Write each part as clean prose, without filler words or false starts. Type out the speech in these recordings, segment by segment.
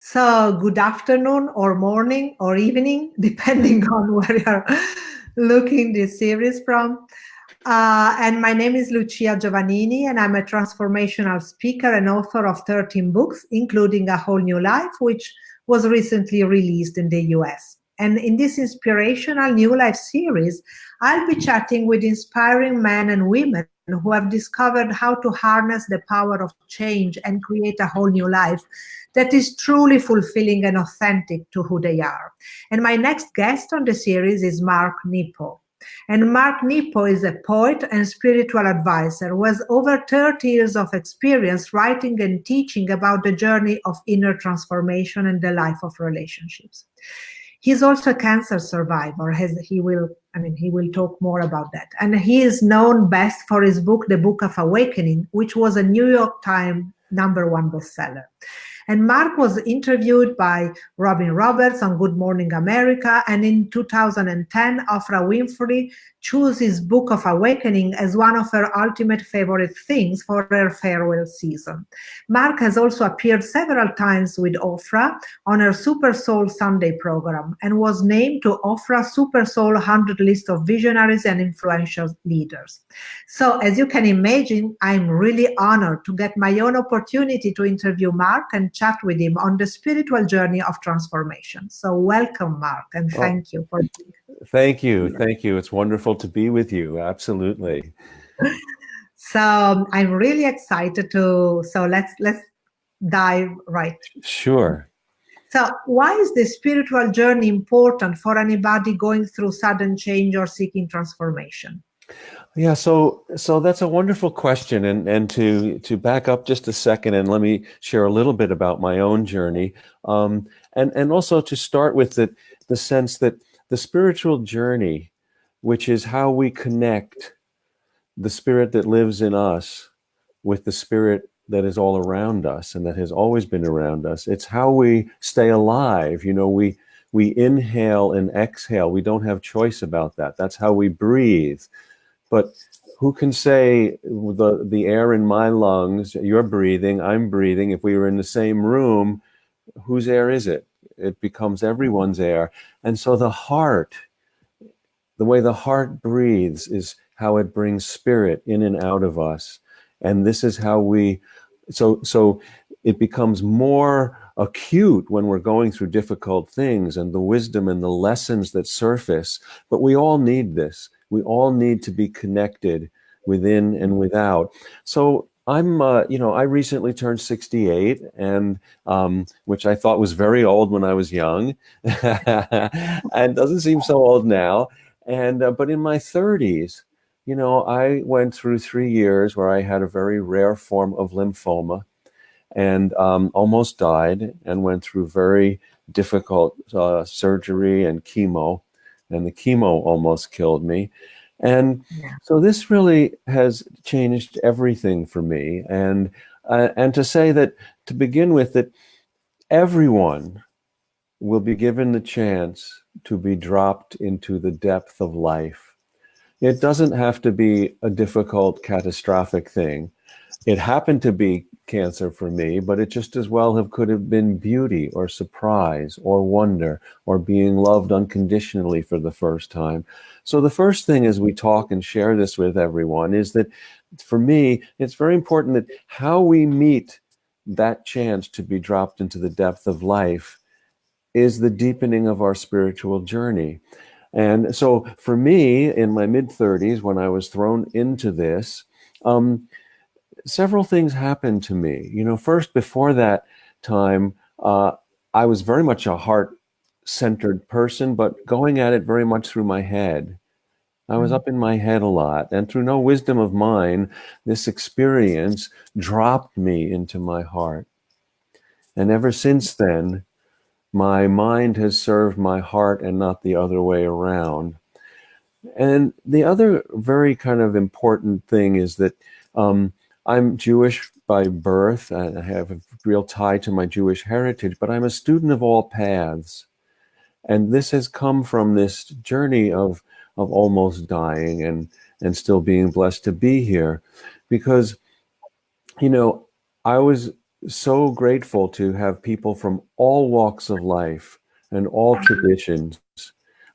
So, good afternoon or morning or evening, depending on where you're looking this series from. And my name is Lucia Giovannini, and I'm a transformational speaker and author of 13 books, including A Whole New Life, which was recently released in the US. And in this Inspirational New Life series, I'll be chatting with inspiring men and women who have discovered how to harness the power of change and create a whole new life that is truly fulfilling and authentic to who they are. And my next guest on the series is Mark Nepo. And Mark Nepo is a poet and spiritual advisor who has over 30 years of experience writing and teaching about the journey of inner transformation and the life of relationships. He's also a cancer survivor. He will talk more about that. And he is known best for his book, The Book of Awakening, which was a New York Times #1 bestseller. And Mark was interviewed by Robin Roberts on Good Morning America, and in 2010, Oprah Winfrey chose his Book of Awakening as one of her ultimate favorite things for her farewell season. Mark has also appeared several times with Oprah on her Super Soul Sunday program and was named to Oprah's Super Soul 100 list of visionaries and influential leaders. So, as you can imagine, I'm really honored to get my own opportunity to interview Mark and chat with him on the spiritual journey of transformation. So welcome, Mark, and thank you for being here. Thank you. Thank you. It's wonderful to be with you. Absolutely. So I'm really excited so let's dive right. Sure. So why is the spiritual journey important for anybody going through sudden change or seeking transformation? Yeah, so that's a wonderful question, and to back up just a second, and let me share a little bit about my own journey, and also to start with the sense that the spiritual journey, which is how we connect the spirit that lives in us with the spirit that is all around us and that has always been around us. It's how we stay alive. You know, we inhale and exhale. We don't have choice about that. That's how we breathe. But who can say the air in my lungs, you're breathing, I'm breathing, if we were in the same room, whose air is it? It becomes everyone's air. And so the way the heart breathes is how it brings spirit in and out of us. And this is how so it becomes more acute when we're going through difficult things and the wisdom and the lessons that surface. But we all need this. We all need to be connected within and without. So I'm, I recently turned 68, and which I thought was very old when I was young, and doesn't seem so old now. And but in my 30s, I went through 3 years where I had a very rare form of lymphoma, and almost died, and went through very difficult surgery and chemo. And the chemo almost killed me. And so this really has changed everything for me. And to say that, to begin with, that everyone will be given the chance to be dropped into the depth of life. It doesn't have to be a difficult, catastrophic thing. It happened to be cancer for me, but it just as well could have been beauty or surprise or wonder or being loved unconditionally for the first time. So the first thing as we talk and share this with everyone is that for me, it's very important that how we meet that chance to be dropped into the depth of life is the deepening of our spiritual journey. And so for me, in my mid-30s, when I was thrown into this, several things happened to me. First, before that time, I was very much a heart-centered person, but going at it very much through my head. I was up in my head a lot, and through no wisdom of mine, this experience dropped me into my heart. And ever since then, my mind has served my heart and not the other way around. And the other very kind of important thing is that I'm Jewish by birth, and I have a real tie to my Jewish heritage, but I'm a student of all paths. And this has come from this journey of almost dying and still being blessed to be here. Because, I was so grateful to have people from all walks of life and all traditions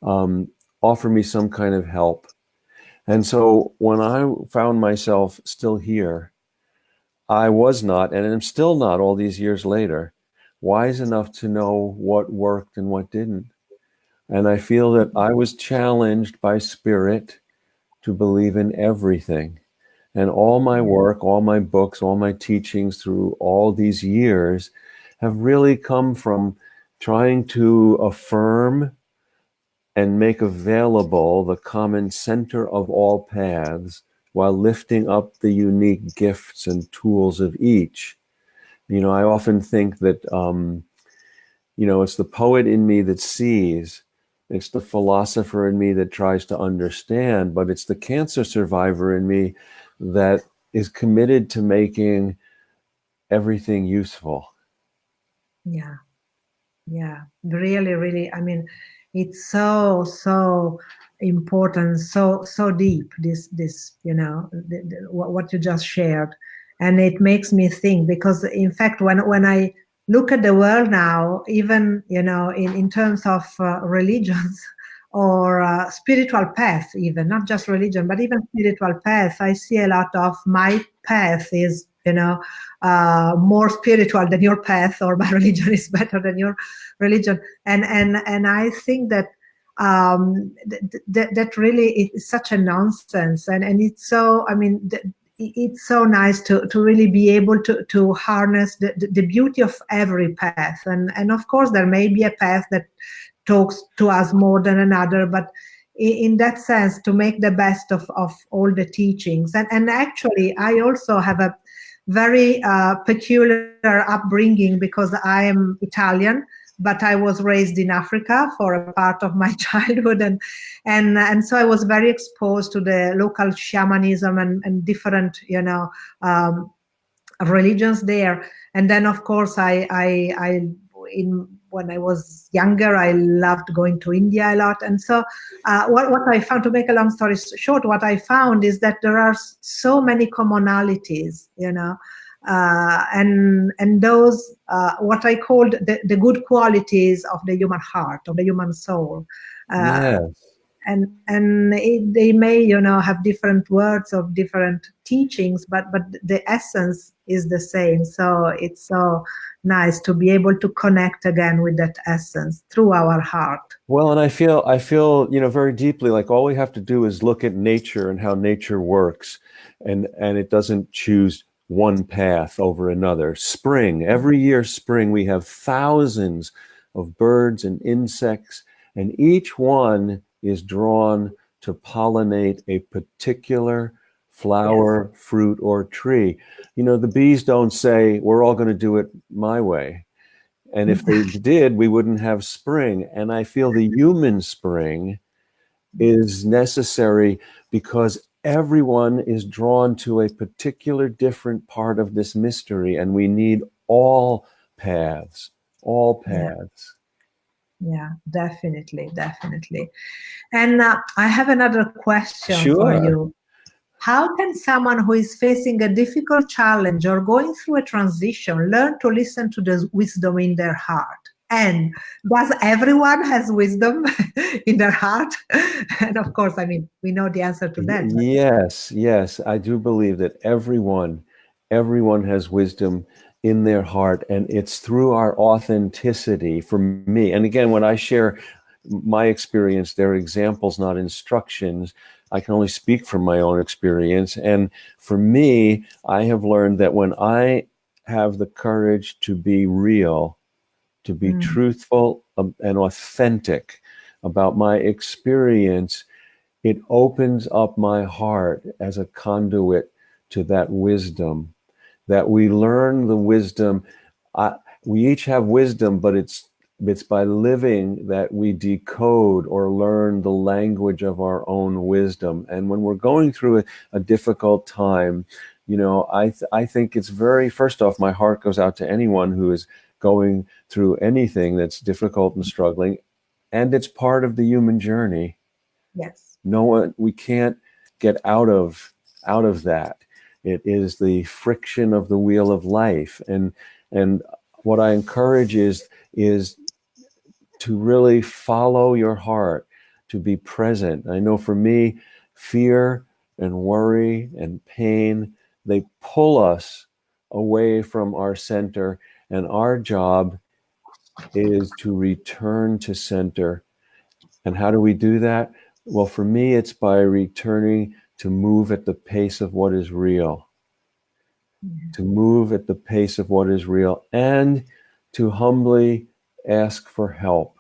um, offer me some kind of help. And so when I found myself still here, I was not, and am still not all these years later, wise enough to know what worked and what didn't. And I feel that I was challenged by spirit to believe in everything. And all my work, all my books, all my teachings through all these years have really come from trying to affirm and make available the common center of all paths while lifting up the unique gifts and tools of each. You know, I often think that, it's the poet in me that sees, it's the philosopher in me that tries to understand, but it's the cancer survivor in me that is committed to making everything useful. Yeah. Yeah, really, really. I mean, it's so, so important, so deep. This, what you just shared, and it makes me think because, in fact, when I look at the world now, even in terms of religions or spiritual path, even not just religion, but even spiritual path, I see a lot of my path is more spiritual than your path, or my religion is better than your religion, and I think that that really is such a nonsense, and it's so, I mean, it's so nice to really be able to harness the beauty of every path, and of course there may be a path that talks to us more than another, but in that sense, to make the best of all the teachings. And actually I also have a very peculiar upbringing because I am Italian, but I was raised in Africa for a part of my childhood, and so I was very exposed to the local shamanism and different religions there. And then of course when I was younger, I loved going to India a lot. And so what I found, to make a long story short, what I found is that there are so many commonalities, and those what I called the good qualities of the human heart, of the human soul. Yes. They may have different words of different teachings, but the essence is the same. So it's so nice to be able to connect again with that essence through our heart. Well, and I feel, very deeply like all we have to do is look at nature and how nature works, and it doesn't choose one path over another. Spring, every year, spring, we have thousands of birds and insects, and each one is drawn to pollinate a particular flower, fruit, or tree. The bees don't say, we're all going to do it my way. And if they did, we wouldn't have spring. And I feel the human spring is necessary because everyone is drawn to a particular different part of this mystery, and we need all paths, all paths. Yeah, definitely. And I have another question for Sure. you. How can someone who is facing a difficult challenge or going through a transition learn to listen to the wisdom in their heart? And does everyone has wisdom in their heart? And of course, I mean, we know the answer to that. Yes, I do believe that everyone has wisdom in their heart, and it's through our authenticity for me. And again, when I share my experience, they're examples, not instructions. I can only speak from my own experience. And for me, I have learned that when I have the courage to be real, to be truthful and authentic about my experience, it opens up my heart as a conduit to that wisdom, that we learn the wisdom. We each have wisdom, but it's by living that we decode or learn the language of our own wisdom. And when we're going through a difficult time, I think it's first off, my heart goes out to anyone who is going through anything that's difficult and struggling. And it's part of the human journey. Yes. We can't get out of that. It is the friction of the wheel of life. And And what I encourage is to really follow your heart, to be present. I know for me, fear and worry and pain, they pull us away from our center, and our job is to return to center. And how do we do that? Well, for me, it's by returning to move at the pace of what is real, to move at the pace of what is real, and to humbly ask for help.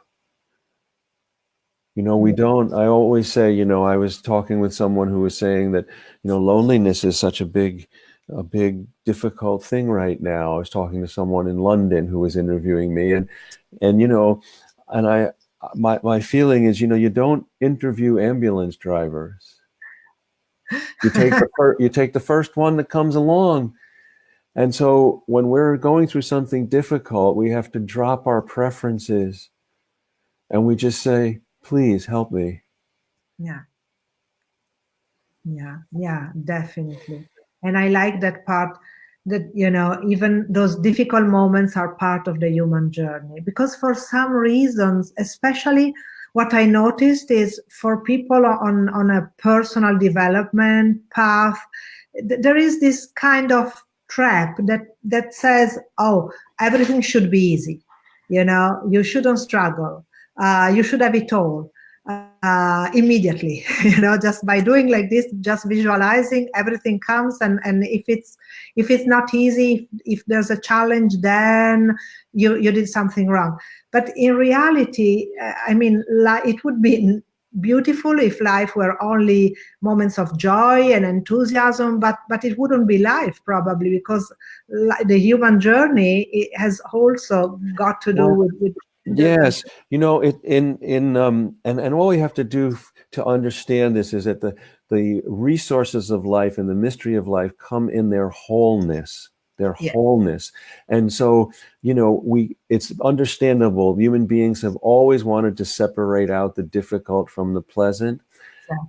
We don't, I always say, I was talking with someone who was saying that, loneliness is such a big, difficult thing right now. I was talking to someone in London who was interviewing me, and my feeling is, you don't interview ambulance drivers. You take the first one that comes along. And so when we're going through something difficult, we have to drop our preferences and we just say, please help me. Yeah, definitely. And I like that part, that, even those difficult moments are part of the human journey, because for some reasons, especially what I noticed is for people on a personal development path, there is this kind of trap that says, oh, everything should be easy. You shouldn't struggle. You should have it all immediately. Just by doing like this, just visualizing, everything comes. And if it's not easy, if there's a challenge, then you did something wrong. But in reality, it would be beautiful if life were only moments of joy and enthusiasm, but it wouldn't be life, probably, because the human journey, it has also got to do with yes, and all we have to do to understand this is that the resources of life and the mystery of life come in their wholeness, and so it's understandable. Human beings have always wanted to separate out the difficult from the pleasant,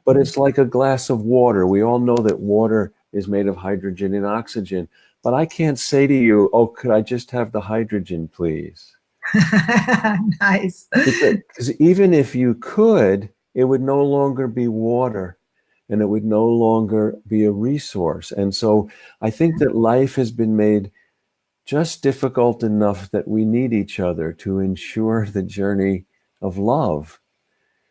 but it's like a glass of water. We all know that water is made of hydrogen and oxygen, but I can't say to you, oh, could I just have the hydrogen, please? Nice. Because even if you could, it would no longer be water, and it would no longer be a resource. And so I think that life has been made just difficult enough that we need each other to ensure the journey of love.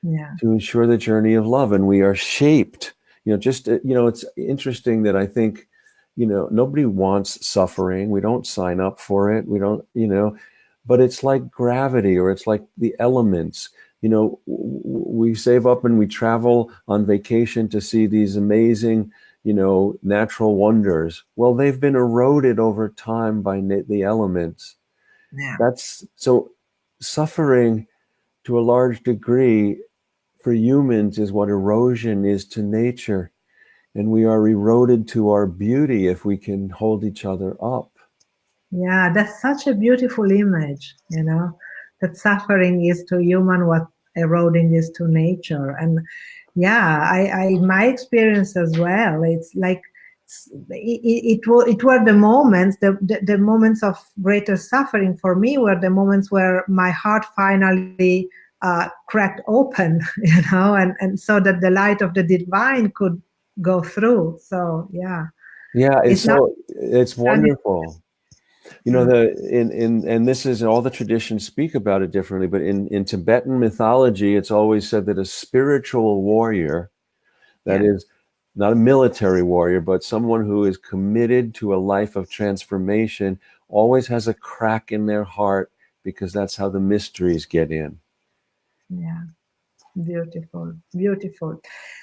To ensure the journey of love. And we are shaped, it's interesting that I think, nobody wants suffering. We don't sign up for it. We don't, but it's like gravity, or it's like the elements. We save up and we travel on vacation to see these amazing, natural wonders. Well, they've been eroded over time by the elements. That's so suffering to a large degree for humans is what erosion is to nature. And we are eroded to our beauty if we can hold each other up. Yeah, that's such a beautiful image, that suffering is to human what eroding is to nature. And I my experience as well, it's like it were the moments, the moments of greater suffering for me were the moments where my heart finally cracked open, and so that the light of the divine could go through. So it's wonderful. And this is, all the traditions speak about it differently, but in Tibetan mythology, it's always said that a spiritual warrior, that is not a military warrior, but someone who is committed to a life of transformation, always has a crack in their heart, because that's how the mysteries get in. Yeah, beautiful.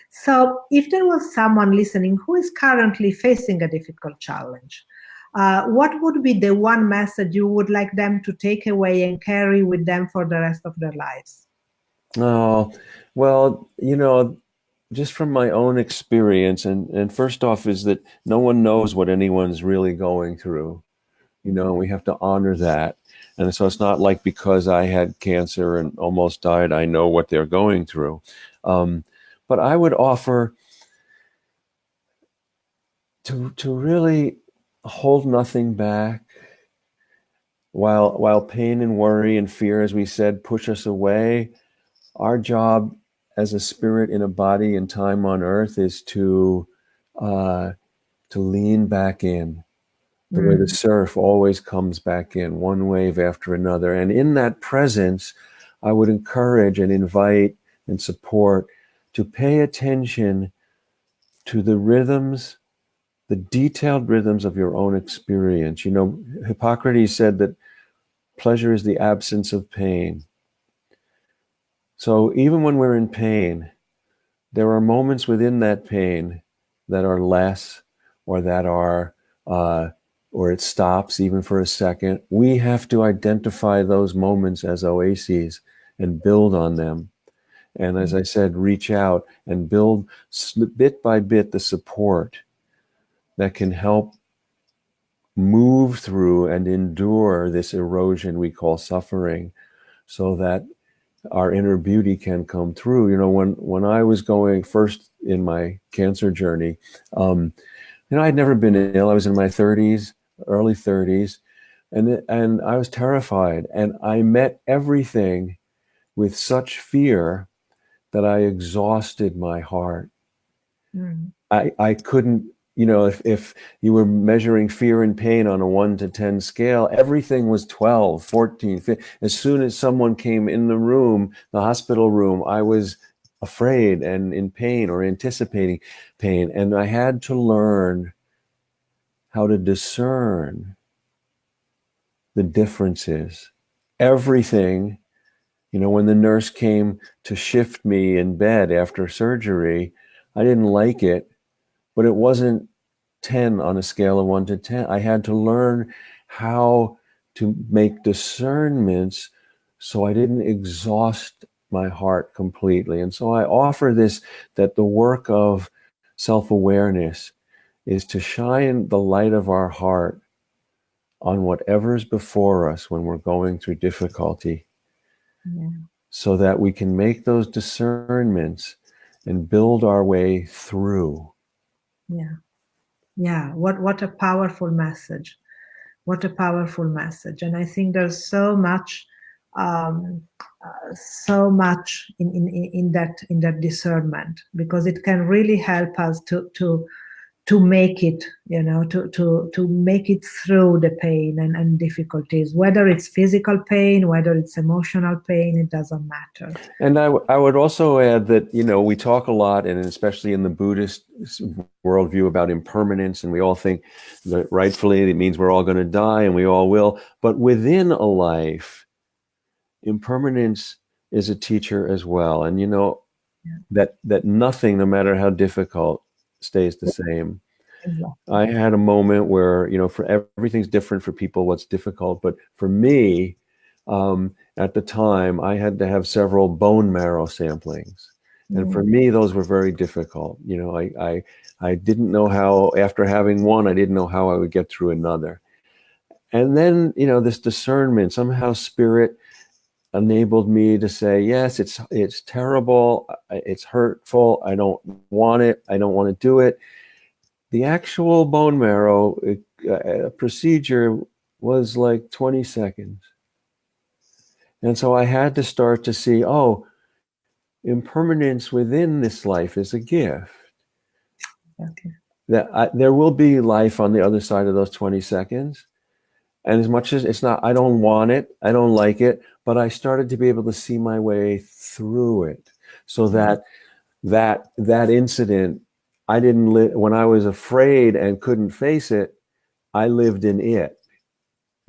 So if there was someone listening who is currently facing a difficult challenge, what would be the one message you would like them to take away and carry with them for the rest of their lives? Oh, well, just from my own experience, and first off is that no one knows what anyone's really going through. We have to honor that. And so it's not like because I had cancer and almost died, I know what they're going through. But I would offer to really hold nothing back, while pain and worry and fear, as we said, push us away, our job as a spirit in a body and time on earth is to lean back in, the way the surf always comes back in, one wave after another. And in that presence, I would encourage and invite and support to pay attention to the rhythms, the detailed rhythms of your own experience. You know, Hippocrates said that pleasure is the absence of pain. So even when we're in pain, there are moments within that pain that are less, or that are, or it stops even for a second. We have to identify those moments as oases and build on them. And as I said, reach out and build bit by bit the support that can help move through and endure this erosion we call suffering, so that our inner beauty can come through. You know, when I was going first in my cancer journey, you know, I'd never been ill. I was in my 30s, early 30s, and I was terrified. And I met everything with such fear that I exhausted my heart. I couldn't, you know, if you were measuring fear and pain on a 1 to 10 scale, everything was 12, 14, 15. As soon as someone came in the room, the hospital room, I was afraid and in pain or anticipating pain. And I had to learn how to discern the differences. Everything, you know, when the nurse came to shift me in bed after surgery, I didn't like it, but it wasn't 10 on a scale of 1 to 10. I had to learn how to make discernments so I didn't exhaust my heart completely. And so I offer this, that the work of self-awareness is to shine the light of our heart on whatever's before us when we're going through difficulty, so that we can make those discernments and build our way through. Yeah, what a powerful message. What a powerful message. And I think there's so much in that discernment, because it can really help us to make it, you know, to make it through the pain and difficulties, whether it's physical pain, whether it's emotional pain, it doesn't matter. And I would also add that, you know, we talk a lot, and especially in the Buddhist worldview, about impermanence, and we all think that rightfully it means we're all going to die, and we all will. But within a life, impermanence is a teacher as well. And, you know, that nothing, no matter how difficult, stays the same. Exactly. I had a moment where, you know, for everything's different for people, what's difficult. But for me, at the time, I had to have several bone marrow samplings. And for me, those were very difficult. You know, I didn't know how, after having one, I didn't know how I would get through another. And then, you know, this discernment, somehow spirit enabled me to say, yes, it's terrible, it's hurtful, I don't want it, I don't want to do it. The actual bone marrow procedure was like 20 seconds. And so I had to start to see, oh, impermanence within this life is a gift. Okay. That there will be life on the other side of those 20 seconds. And as much as it's not, I don't want it, I don't like it, but I started to be able to see my way through it, so that incident, I didn't live, when I was afraid and couldn't face it, I lived in it.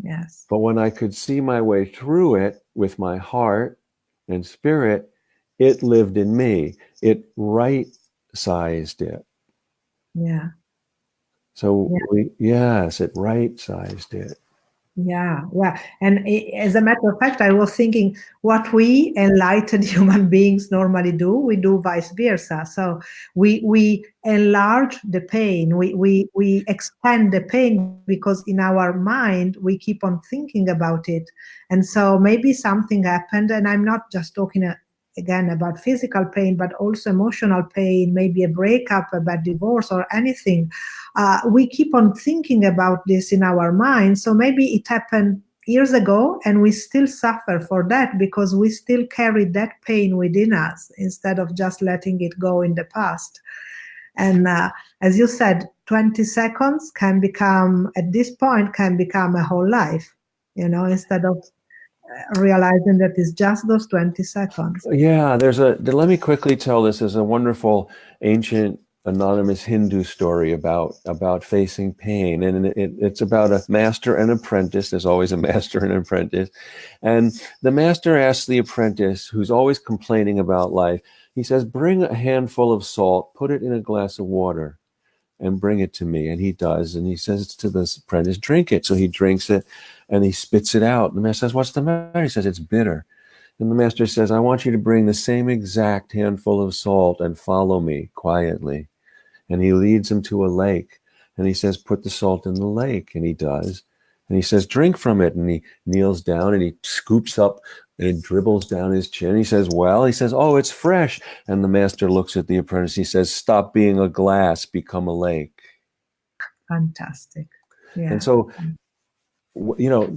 Yes. But when I could see my way through it with my heart and spirit, it lived in me. It right-sized it. Yeah. So it right-sized it. Yeah. And as a matter of fact, I was thinking what we enlightened human beings normally do, we do vice versa. So we enlarge the pain, we expand the pain, because in our mind we keep on thinking about it. And so maybe something happened, and I'm not just talking again about physical pain, but also emotional pain, maybe a breakup, a bad divorce, or anything. We keep on thinking about this in our mind. So maybe it happened years ago, and we still suffer for that because we still carry that pain within us instead of just letting it go in the past. And as you said, 20 seconds can become, at this point, can become a whole life, instead of realizing that it's just those 20 seconds. Yeah, let me quickly tell this. There's a wonderful ancient anonymous Hindu story about facing pain, and it's about a master and apprentice. There's always a master and apprentice, and the master asks the apprentice, who's always complaining about life, he says, bring a handful of salt, put it in a glass of water, and bring it to me. And he does, and he says to the apprentice, drink it. So he drinks it and he spits it out. And the master says, what's the matter? He says, it's bitter. And the master says, I want you to bring the same exact handful of salt and follow me quietly. And he leads him to a lake, and he says, put the salt in the lake. And he does. And he says, drink from it. And he kneels down and he scoops up and it dribbles down his chin. He says, well, he says, oh, it's fresh. And the master looks at the apprentice. He says, stop being a glass, become a lake. Fantastic. Yeah. And so,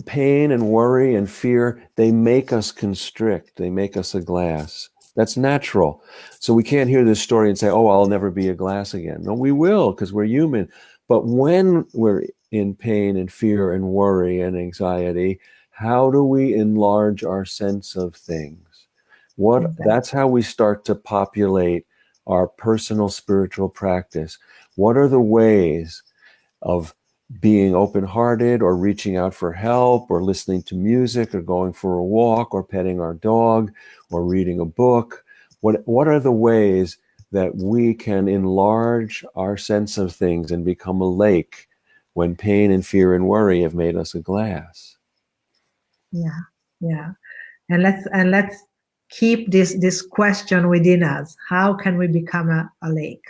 pain and worry and fear, they make us constrict. They make us a glass. That's natural. So we can't hear this story and say, oh, I'll never be a glass again. No, we will, because we're human. But when we're in pain and fear and worry and anxiety, how do we enlarge our sense of things? That's how we start to populate our personal spiritual practice. What are the ways of being open-hearted or reaching out for help or listening to music or going for a walk or petting our dog or reading a book? What are the ways that we can enlarge our sense of things and become a lake when pain and fear and worry have made us a glass? Yeah. And let's keep this question within us. How can we become a lake?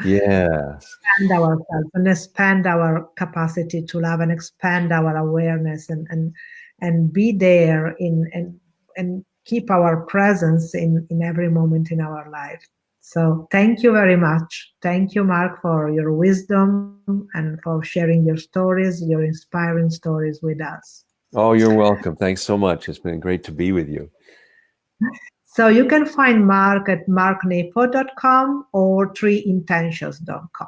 Yes. Expand ourselves and expand our capacity to love and expand our awareness and be there and keep our presence in every moment in our life. So thank you very much. Thank you, Mark, for your wisdom and for sharing your stories, your inspiring stories with us. Oh, you're welcome. Thanks so much. It's been great to be with you. So you can find Mark at marknepo.com or treeintentions.com.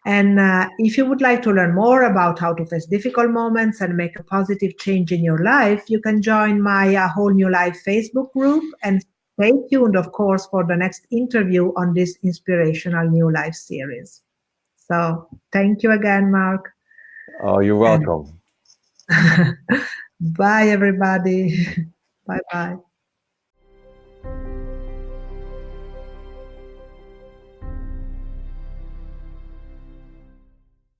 And if you would like to learn more about how to face difficult moments and make a positive change in your life, you can join my Whole New Life Facebook group, and stay tuned, of course, for the next interview on this Inspirational New Life series. So thank you again, Mark. Oh, you're welcome. Bye, everybody. Bye-bye.